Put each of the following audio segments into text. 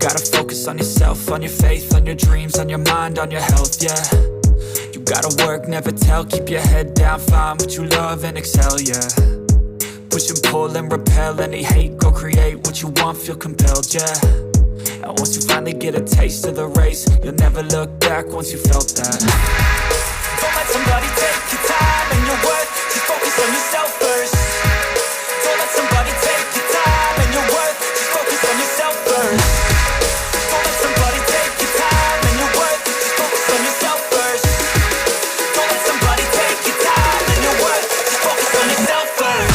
gotta focus on yourself, on your faith, on your dreams, on your mind, on your health, yeah. You gotta work, never tell, keep your head down, find what you love and excel, yeah. Push and pull and repel any hate, go create what you want, feel compelled, yeah. And once you finally get a taste of the race, you'll never look back once you felt that. Don't let somebody take your time and your worth, just focus on yourself first. Don't let somebody take your time and your worth, just focus on yourself first. Don't let somebody take your time and your worth, just focus on yourself first. Don't let somebody take your time and your worth, just focus on yourself first.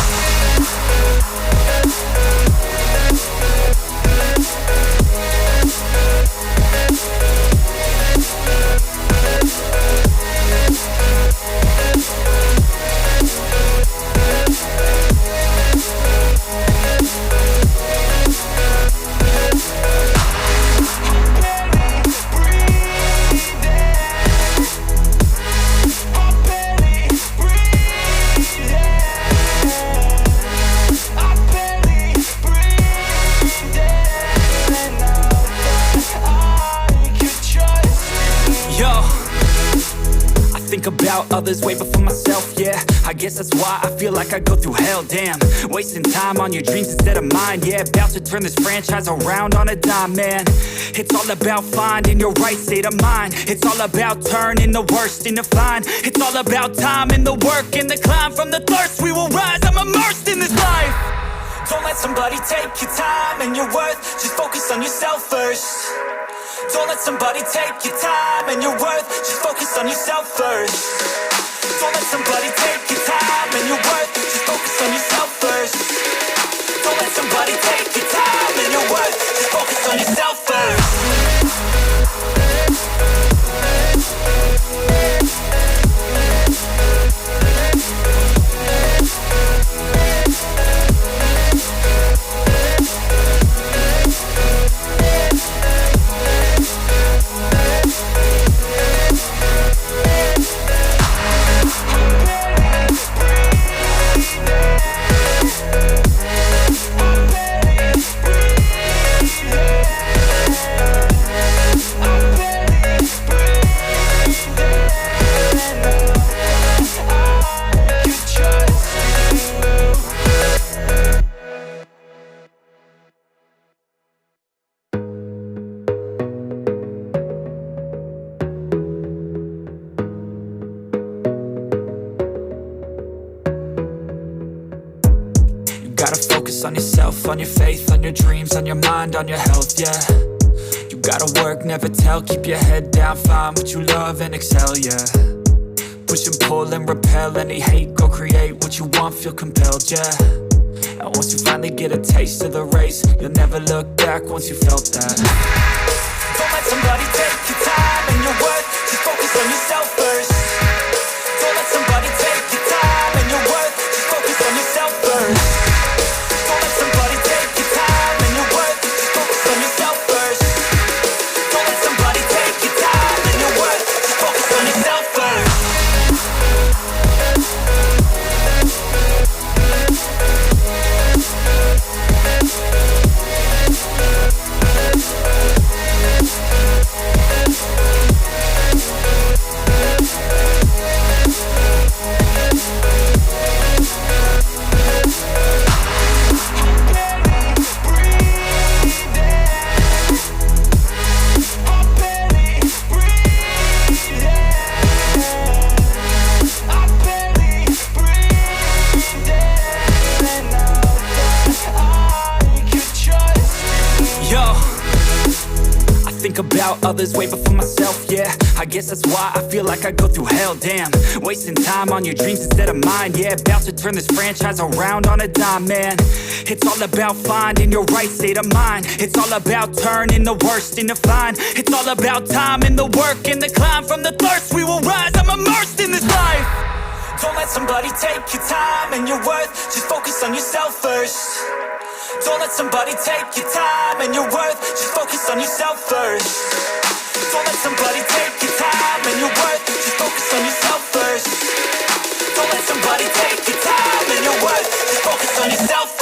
About others way before myself, yeah. I guess that's why I feel like I go through hell, damn. Wasting time on your dreams instead of mine, yeah. About to turn this franchise around on a dime, man. It's all about finding your right state of mind. It's all about turning the worst into fine. It's all about time and the work and the climb. From the thirst we will rise, I'm immersed in this life. Don't let somebody take your time and your worth, just focus on yourself first. Don't let somebody take your time and your worth, just focus on yourself first. Don't let somebody take your time and your worth, just focus on yourself first. Don't let somebody take your time and your worth, just focus on yourself first. Gotta focus on yourself, on your faith, on your dreams, on your mind, on your health, yeah. You gotta work, never tell, keep your head down, find what you love and excel, yeah. Push and pull and repel any hate, go create what you want, feel compelled, yeah. And once you finally get a taste of the race, you'll never look back once you felt that. Don't let somebody take your time and your worth, just focus on yourself first. Don't let somebody take your time and your worth, just focus on yourself first. About others way before myself, yeah. I guess that's why I feel like I go through hell, damn. Wasting time on your dreams instead of mine, yeah. About to turn this franchise around on a dime, man. It's all about finding your right state of mind. It's all about turning the worst into fine. It's all about time and the work and the climb. From the thirst we will rise, I'm immersed in this life. Don't let somebody take your time and your worth, just focus on yourself first. Don't let somebody take your time and your worth, just focus on yourself first. Don't let somebody take your time and your worth, just focus on yourself first. Don't let somebody take your time and your worth, just focus on yourself